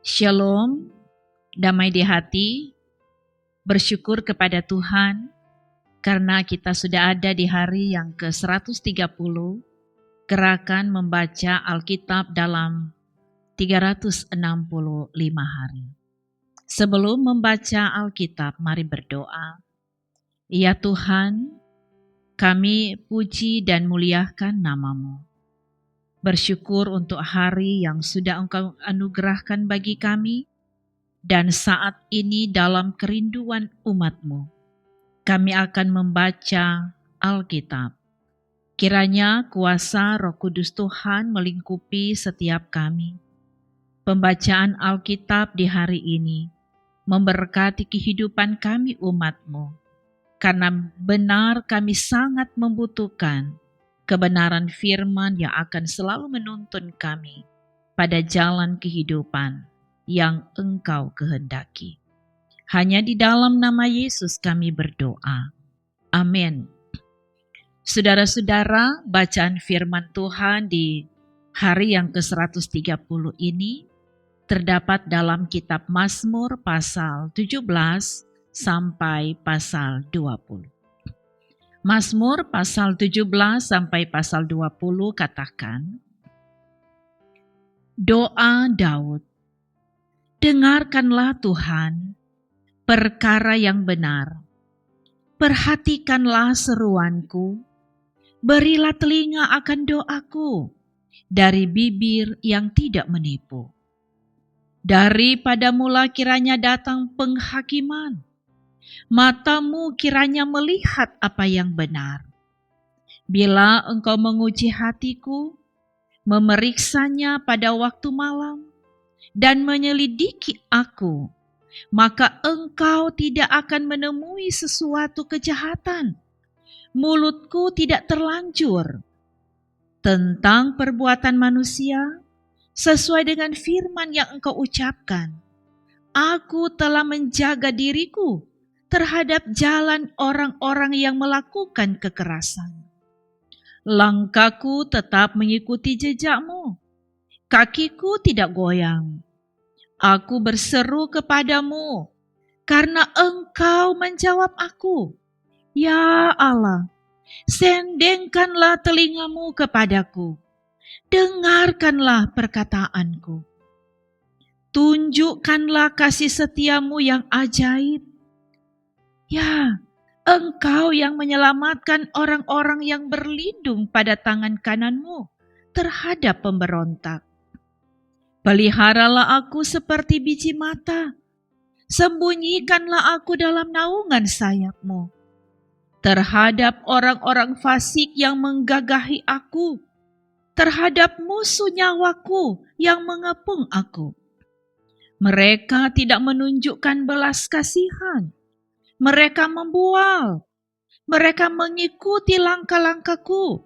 Shalom, damai di hati, bersyukur kepada Tuhan karena kita sudah ada di hari yang ke-130, gerakan membaca Alkitab dalam 365 hari. Sebelum membaca Alkitab, mari berdoa. Ya Tuhan, kami puji dan muliakan nama-Mu. Bersyukur untuk hari yang sudah Engkau anugerahkan bagi kami, dan saat ini dalam kerinduan umat-Mu, kami akan membaca Alkitab. Kiranya kuasa Roh Kudus Tuhan melingkupi setiap kami. Pembacaan Alkitab di hari ini memberkati kehidupan kami umat-Mu, karena benar kami sangat membutuhkan kebenaran firman yang akan selalu menuntun kami pada jalan kehidupan yang Engkau kehendaki. Hanya di dalam nama Yesus kami berdoa. Amin. Saudara-saudara, bacaan firman Tuhan di hari yang ke-130 ini terdapat dalam kitab Mazmur pasal 17 sampai pasal 20. Mazmur pasal 17 sampai pasal 20 katakan, doa Daud. Dengarkanlah Tuhan, perkara yang benar. Perhatikanlah seruanku, berilah telinga akan doaku, dari bibir yang tidak menipu. Daripada mula kiranya datang penghakiman, matamu kiranya melihat apa yang benar. Bila engkau menguji hatiku, memeriksanya pada waktu malam, dan menyelidiki aku, maka engkau tidak akan menemui sesuatu kejahatan. Mulutku tidak terlanjur tentang perbuatan manusia, sesuai dengan firman yang engkau ucapkan. Aku telah menjaga diriku terhadap jalan orang-orang yang melakukan kekerasan. Langkahku tetap mengikuti jejakmu, kakiku tidak goyang. Aku berseru kepadamu, karena engkau menjawab aku. Ya Allah, sendengkanlah telingamu kepadaku, dengarkanlah perkataanku. Tunjukkanlah kasih setiamu yang ajaib. Ya, engkau yang menyelamatkan orang-orang yang berlindung pada tangan kananmu terhadap pemberontak. Peliharalah aku seperti biji mata, sembunyikanlah aku dalam naungan sayapmu. Terhadap orang-orang fasik yang menggagahi aku, terhadap musuh nyawaku yang mengepung aku. Mereka tidak menunjukkan belas kasihan, mereka membual, mereka mengikuti langkah-langkahku,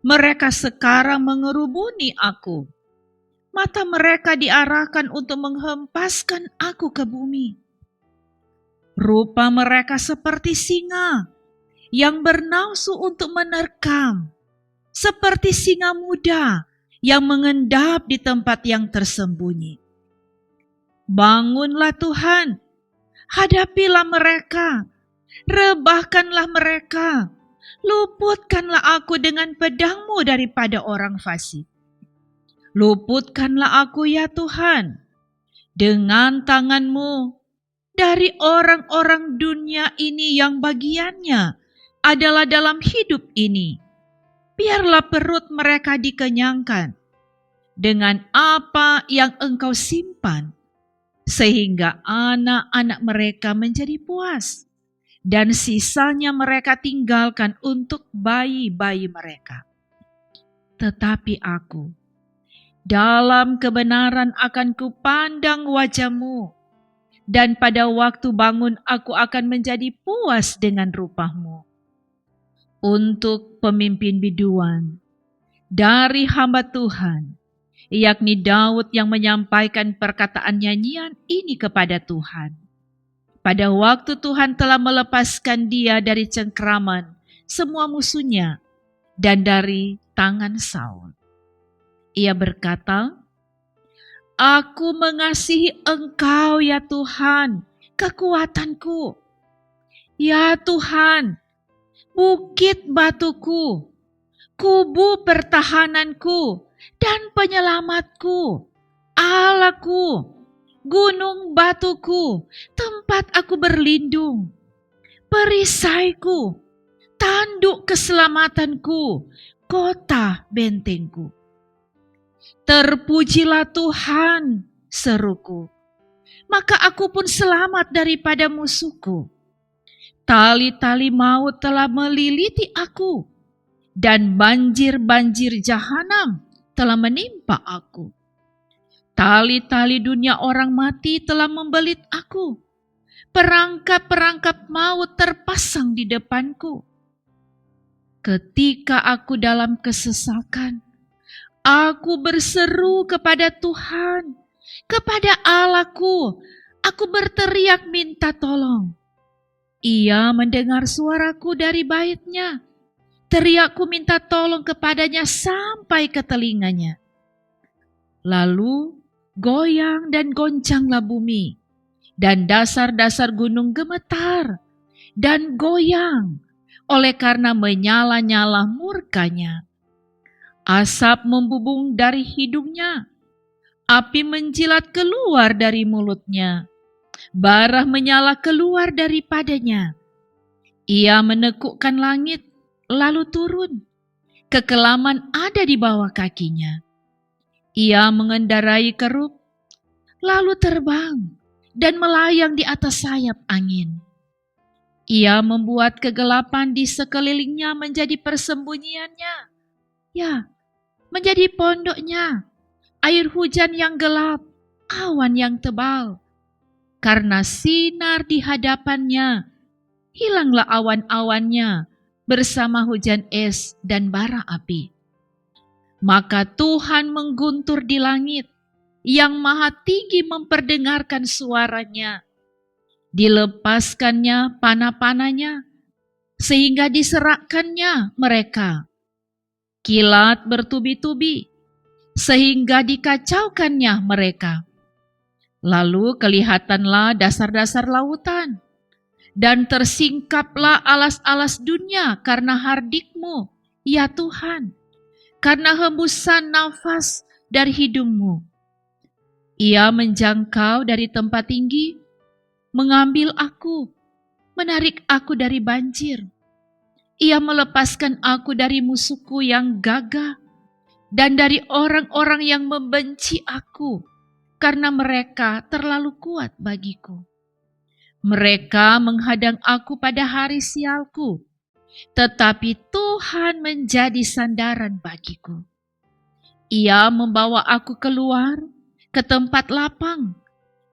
mereka sekarang mengerubuni aku. Mata mereka diarahkan untuk menghempaskan aku ke bumi. Rupa mereka seperti singa yang bernafsu untuk menerkam, seperti singa muda yang mengendap di tempat yang tersembunyi. Bangunlah Tuhan, hadapilah mereka, rebahkanlah mereka, luputkanlah aku dengan pedang-Mu daripada orang fasik. Luputkanlah aku ya Tuhan, dengan tangan-Mu dari orang-orang dunia ini yang bagiannya adalah dalam hidup ini. Biarlah perut mereka dikenyangkan dengan apa yang Engkau simpan, sehingga anak-anak mereka menjadi puas, dan sisanya mereka tinggalkan untuk bayi-bayi mereka. Tetapi aku, dalam kebenaran akan kupandang wajah-Mu, dan pada waktu bangun aku akan menjadi puas dengan rupa-Mu. Untuk pemimpin biduan dari hamba Tuhan, yakni Daud yang menyampaikan perkataan nyanyian ini kepada Tuhan. pada waktu Tuhan telah melepaskan dia dari cengkraman semua musuhnya dan dari tangan Saul. Ia berkata, "Aku mengasihi Engkau ya Tuhan, kekuatanku. Ya Tuhan, bukit batuku, kubu pertahananku dan penyelamatku, Allahku, gunung batuku, tempat aku berlindung, perisaiku, tanduk keselamatanku, kota bentengku. Terpujilah Tuhan," seruku, "maka aku pun selamat daripada musuhku. Tali-tali maut telah meliliti aku, dan banjir-banjir jahanam telah menimpa aku. Tali-tali dunia orang mati telah membelit aku. Perangkap-perangkap maut terpasang di depanku. Ketika aku dalam kesesakan, aku berseru kepada Tuhan, kepada Allahku. Aku berteriak minta tolong. Ia mendengar suaraku dari baitnya. Teriakku minta tolong kepadanya sampai ke telinganya. Lalu goyang dan goncanglah bumi, dan dasar-dasar gunung gemetar dan goyang oleh karena menyala-nyala murkanya. Asap membubung dari hidungnya, api menjilat keluar dari mulutnya, bara menyala keluar daripadanya. Ia menekukkan langit, lalu turun. Kekelaman ada di bawah kakinya. Ia mengendarai kerub, lalu terbang dan melayang di atas sayap angin. Ia membuat kegelapan di sekelilingnya menjadi persembunyiannya, ya, menjadi pondoknya. Air hujan yang gelap, awan yang tebal. Karena sinar di hadapannya, hilanglah awan-awannya bersama hujan es dan bara api. Maka Tuhan mengguntur di langit, yang maha tinggi memperdengarkan suaranya. Dilepaskannya panah-panahnya, sehingga diserakkannya mereka. Kilat bertubi-tubi, sehingga dikacaukannya mereka. Lalu kelihatanlah dasar-dasar lautan, dan tersingkaplah alas-alas dunia karena hardikmu, ya Tuhan, karena hembusan nafas dari hidungmu. Ia menjangkau dari tempat tinggi, mengambil aku, menarik aku dari banjir. Ia melepaskan aku dari musuhku yang gagah, dan dari orang-orang yang membenci aku, karena mereka terlalu kuat bagiku. Mereka menghadang aku pada hari sialku, tetapi Tuhan menjadi sandaran bagiku. Ia membawa aku keluar ke tempat lapang.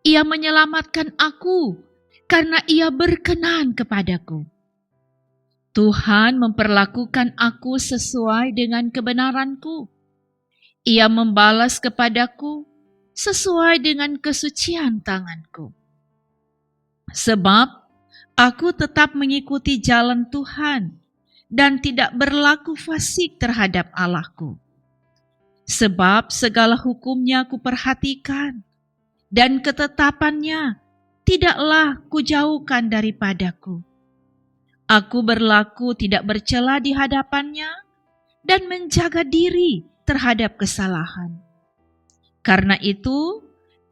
Ia menyelamatkan aku, karena Ia berkenan kepadaku. Tuhan memperlakukan aku sesuai dengan kebenaranku. Ia membalas kepadaku sesuai dengan kesucian tanganku. Sebab aku tetap mengikuti jalan Tuhan dan tidak berlaku fasik terhadap Allahku. Sebab segala hukumnya kuperhatikan, dan ketetapannya tidaklah kujauhkan daripadaku. Aku berlaku tidak bercela di hadapannya dan menjaga diri terhadap kesalahan. Karena itu,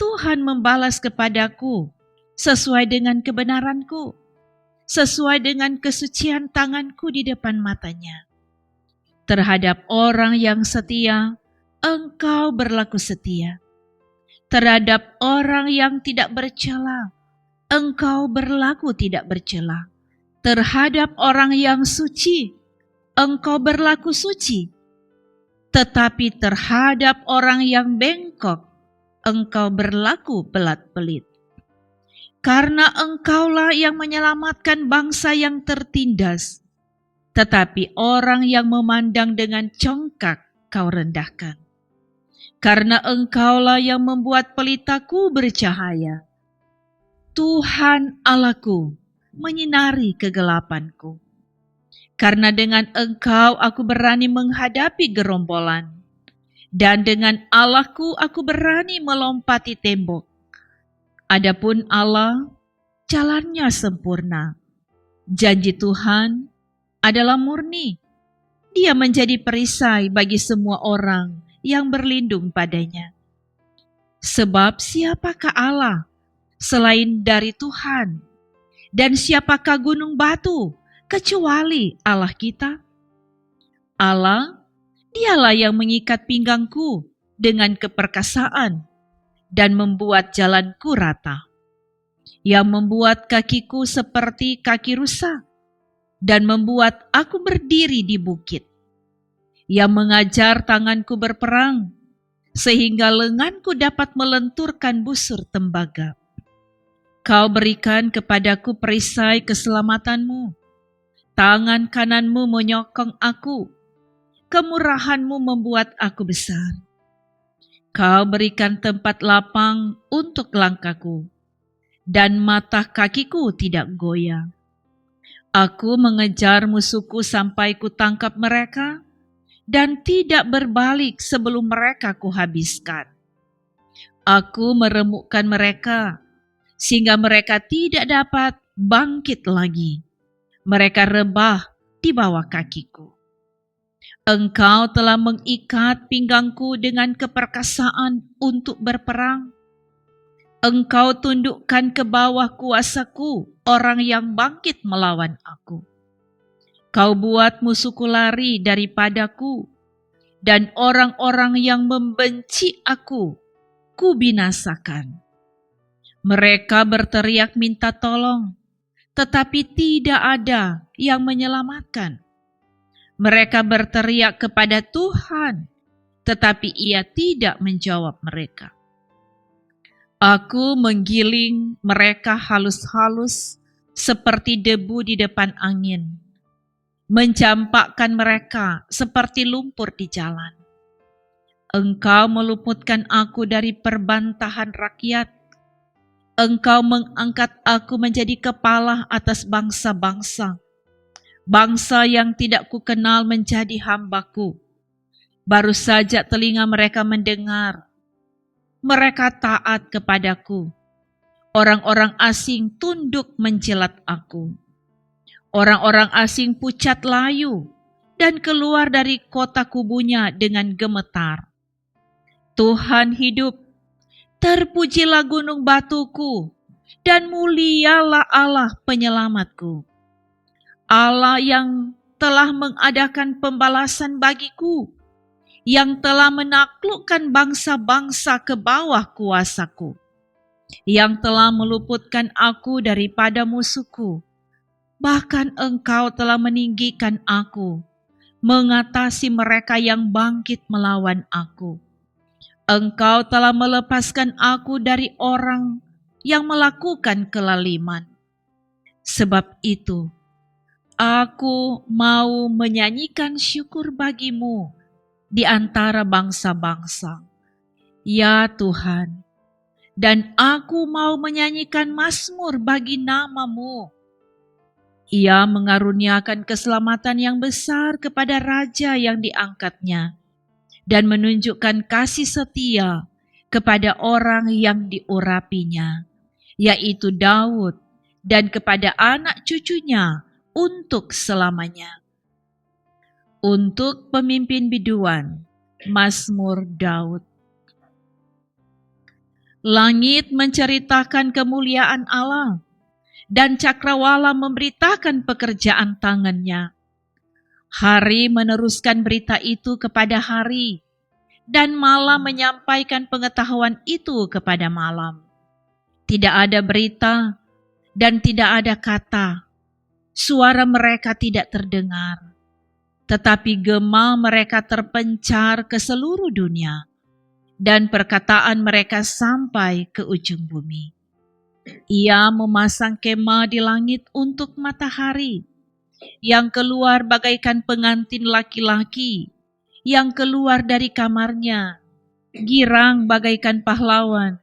Tuhan membalas kepadaku sesuai dengan kebenaranku, sesuai dengan kesucian tanganku di depan matanya. Terhadap orang yang setia, Engkau berlaku setia. Terhadap orang yang tidak bercela, Engkau berlaku tidak bercela. Terhadap orang yang suci, Engkau berlaku suci. Tetapi terhadap orang yang bengkok, Engkau berlaku pelat-pelit. Karena Engkaulah yang menyelamatkan bangsa yang tertindas, tetapi orang yang memandang dengan congkak Kau rendahkan. Karena Engkaulah yang membuat pelitaku bercahaya. Tuhan Allahku menyinari kegelapanku. Karena dengan Engkau aku berani menghadapi gerombolan, dan dengan Allahku aku berani melompati tembok. Adapun Allah, jalannya sempurna. Janji Tuhan adalah murni. Dia menjadi perisai bagi semua orang yang berlindung padanya. Sebab siapakah Allah selain dari Tuhan? Dan siapakah gunung batu kecuali Allah kita? Allah, dialah yang mengikat pinggangku dengan keperkasaan dan membuat jalanku rata, yang membuat kakiku seperti kaki rusa dan membuat aku berdiri di bukit, yang mengajar tanganku berperang sehingga lenganku dapat melenturkan busur tembaga. Kau berikan kepadaku perisai keselamatanmu, tangan kananmu menyokong aku, kemurahanmu membuat aku besar. Kau berikan tempat lapang untuk langkahku, dan mata kakiku tidak goyah. Aku mengejar musuhku sampai kutangkap mereka, dan tidak berbalik sebelum mereka kuhabiskan. Aku meremukkan mereka, sehingga mereka tidak dapat bangkit lagi. Mereka rebah di bawah kakiku. Engkau telah mengikat pinggangku dengan keperkasaan untuk berperang. Engkau tundukkan ke bawah kuasaku orang yang bangkit melawan aku. Kau buat musuhku lari daripadaku, dan orang-orang yang membenci aku, kubinasakan. Mereka berteriak minta tolong, tetapi tidak ada yang menyelamatkan. Mereka berteriak kepada Tuhan, tetapi Ia tidak menjawab mereka. Aku menggiling mereka halus-halus seperti debu di depan angin, mencampakkan mereka seperti lumpur di jalan. Engkau meluputkan aku dari perbantahan rakyat. Engkau mengangkat aku menjadi kepala atas bangsa-bangsa. Bangsa yang tidak kukenal menjadi hambaku. Baru saja telinga mereka mendengar. Mereka taat kepadaku. Orang-orang asing tunduk menjilat aku. Orang-orang asing pucat layu dan keluar dari kota kubunya dengan gemetar. Tuhan hidup. Terpujilah gunung batuku, dan mulialah Allah penyelamatku. Allah yang telah mengadakan pembalasan bagiku, yang telah menaklukkan bangsa-bangsa ke bawah kuasaku, yang telah meluputkan aku daripada musuhku. Bahkan Engkau telah meninggikan aku, mengatasi mereka yang bangkit melawan aku. Engkau telah melepaskan aku dari orang yang melakukan kelaliman. Sebab itu, aku mau menyanyikan syukur bagimu di antara bangsa-bangsa, ya Tuhan, dan aku mau menyanyikan mazmur bagi nama-Mu. Ia mengaruniakan keselamatan yang besar kepada raja yang diangkatnya, dan menunjukkan kasih setia kepada orang yang diurapinya, yaitu Daud, dan kepada anak cucunya untuk selamanya. Untuk pemimpin biduan, Mazmur Daud. Langit menceritakan kemuliaan Allah, dan cakrawala memberitakan pekerjaan tangannya. Hari meneruskan berita itu kepada hari, dan malam menyampaikan pengetahuan itu kepada malam. Tidak ada berita dan tidak ada kata. Suara mereka tidak terdengar, tetapi gema mereka terpencar ke seluruh dunia, dan perkataan mereka sampai ke ujung bumi. Ia memasang kemah di langit untuk matahari, yang keluar bagaikan pengantin laki-laki, yang keluar dari kamarnya, girang bagaikan pahlawan,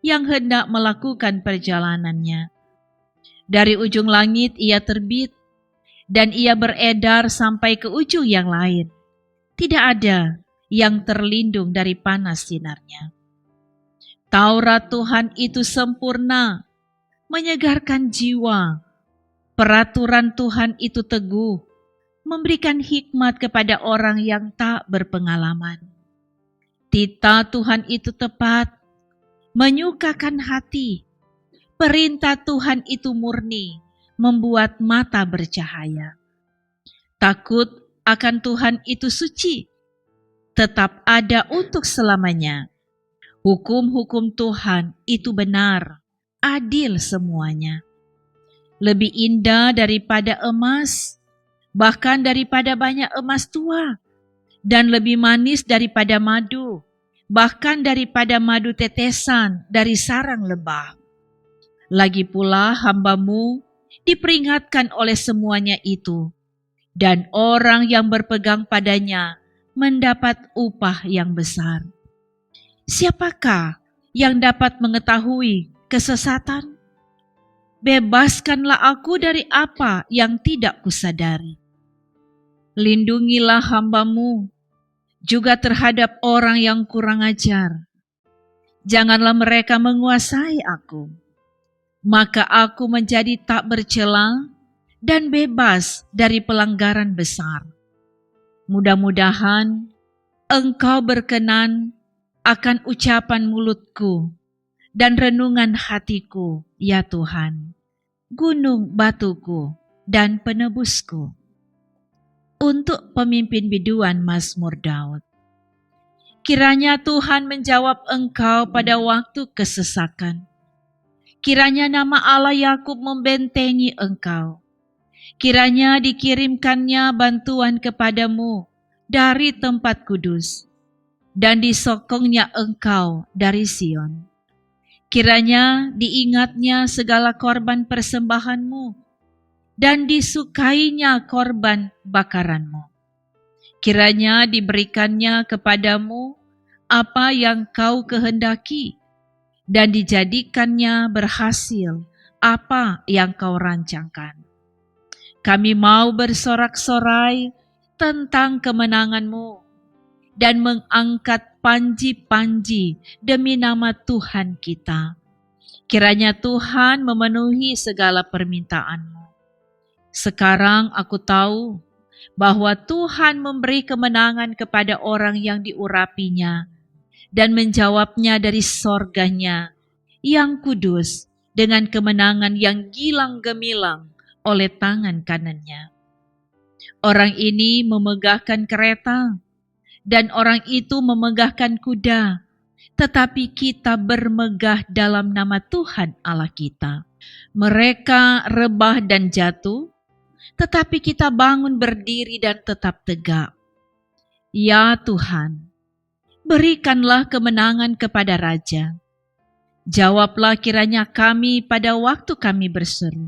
yang hendak melakukan perjalanannya. Dari ujung langit ia terbit, dan ia beredar sampai ke ujung yang lain. Tidak ada yang terlindung dari panas sinarnya. Taurat Tuhan itu sempurna, menyegarkan jiwa. Peraturan Tuhan itu teguh, memberikan hikmat kepada orang yang tak berpengalaman. Titah Tuhan itu tepat, menyukakan hati. Perintah Tuhan itu murni, membuat mata bercahaya. Takut akan Tuhan itu suci, tetap ada untuk selamanya. Hukum-hukum Tuhan itu benar, adil semuanya. Lebih indah daripada emas, bahkan daripada banyak emas tua, dan lebih manis daripada madu, bahkan daripada madu tetesan dari sarang lebah. Lagi pula hamba-Mu diperingatkan oleh semuanya itu, dan orang yang berpegang padanya mendapat upah yang besar. Siapakah yang dapat mengetahui kesesatan? Bebaskanlah aku dari apa yang tidak kusadari. Lindungilah hamba-Mu juga terhadap orang yang kurang ajar. Janganlah mereka menguasai aku. Maka aku menjadi tak bercela dan bebas dari pelanggaran besar. Mudah-mudahan Engkau berkenan akan ucapan mulutku dan renungan hatiku, ya Tuhan, gunung batuku dan penebusku. Untuk pemimpin biduan Mazmur Daud. Kiranya Tuhan menjawab engkau pada waktu kesesakan. Kiranya nama Allah Yakub membentengi engkau. Kiranya dikirimkannya bantuan kepadamu dari tempat kudus, dan disokongnya engkau dari Sion. Kiranya diingatnya segala korban persembahanmu, dan disukainya korban bakaranmu. Kiranya diberikannya kepadamu apa yang kau kehendaki, dan dijadikannya berhasil apa yang kau rancangkan. Kami mau bersorak-sorai tentang kemenangan-Mu dan mengangkat panji-panji demi nama Tuhan kita. Kiranya Tuhan memenuhi segala permintaan-Mu. Sekarang aku tahu bahwa Tuhan memberi kemenangan kepada orang yang diurapinya dan menjawabnya dari sorganya yang kudus dengan kemenangan yang gilang gemilang oleh tangan kanannya. Orang ini memegahkan kereta dan orang itu memegahkan kuda, tetapi kita bermegah dalam nama Tuhan Allah kita. Mereka rebah dan jatuh, tetapi kita bangun berdiri dan tetap tegak. Ya Tuhan, berikanlah kemenangan kepada Raja. Jawablah kiranya kami pada waktu kami berseru.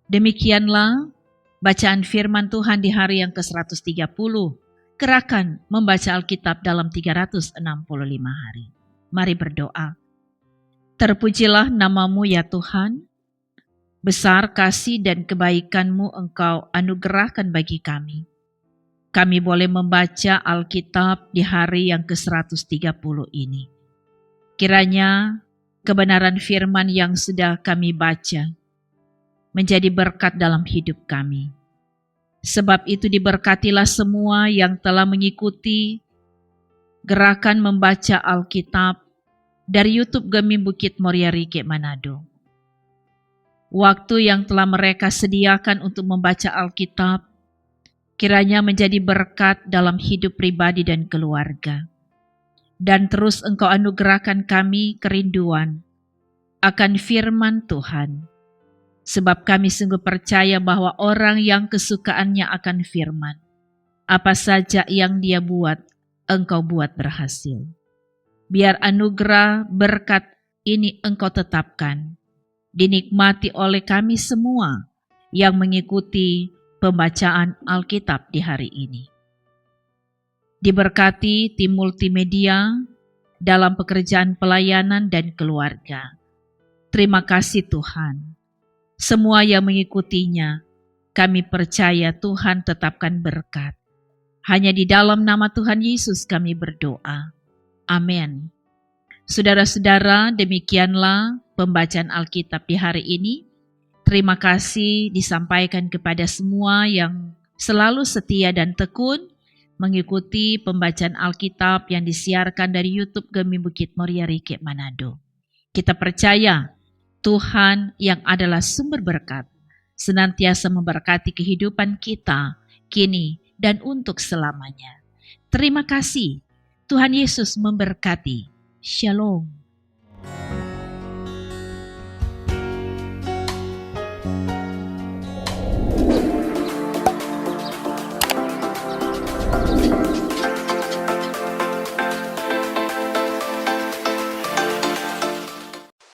Demikianlah bacaan firman Tuhan di hari yang ke-130. Gerakan membaca Alkitab dalam 365 hari. Mari berdoa. Terpujilah nama-Mu ya Tuhan. Besar kasih dan kebaikan-Mu Engkau anugerahkan bagi kami. Kami boleh membaca Alkitab di hari yang ke-130 ini. Kiranya kebenaran firman yang sudah kami baca menjadi berkat dalam hidup kami. Sebab itu diberkatilah semua yang telah mengikuti gerakan membaca Alkitab dari YouTube Gemi Bukit Moria Rike Manado. Waktu yang telah mereka sediakan untuk membaca Alkitab kiranya menjadi berkat dalam hidup pribadi dan keluarga. Dan terus Engkau anugerahkan kami kerinduan akan firman Tuhan. Sebab kami sungguh percaya bahwa orang yang kesukaannya akan firman, apa saja yang dia buat, Engkau buat berhasil. Biar anugerah berkat ini Engkau tetapkan, dinikmati oleh kami semua yang mengikuti pembacaan Alkitab di hari ini. Diberkati tim multimedia dalam pekerjaan pelayanan dan keluarga. Terima kasih Tuhan. Semua yang mengikutinya, kami percaya Tuhan tetapkan berkat. Hanya di dalam nama Tuhan Yesus kami berdoa. Amin. Saudara-saudara, demikianlah pembacaan Alkitab di hari ini. Terima kasih disampaikan kepada semua yang selalu setia dan tekun mengikuti pembacaan Alkitab yang disiarkan dari YouTube Gemi Bukit Moria Rike Manado. Kita percaya Tuhan yang adalah sumber berkat senantiasa memberkati kehidupan kita kini dan untuk selamanya. Terima kasih. Tuhan Yesus memberkati. Shalom.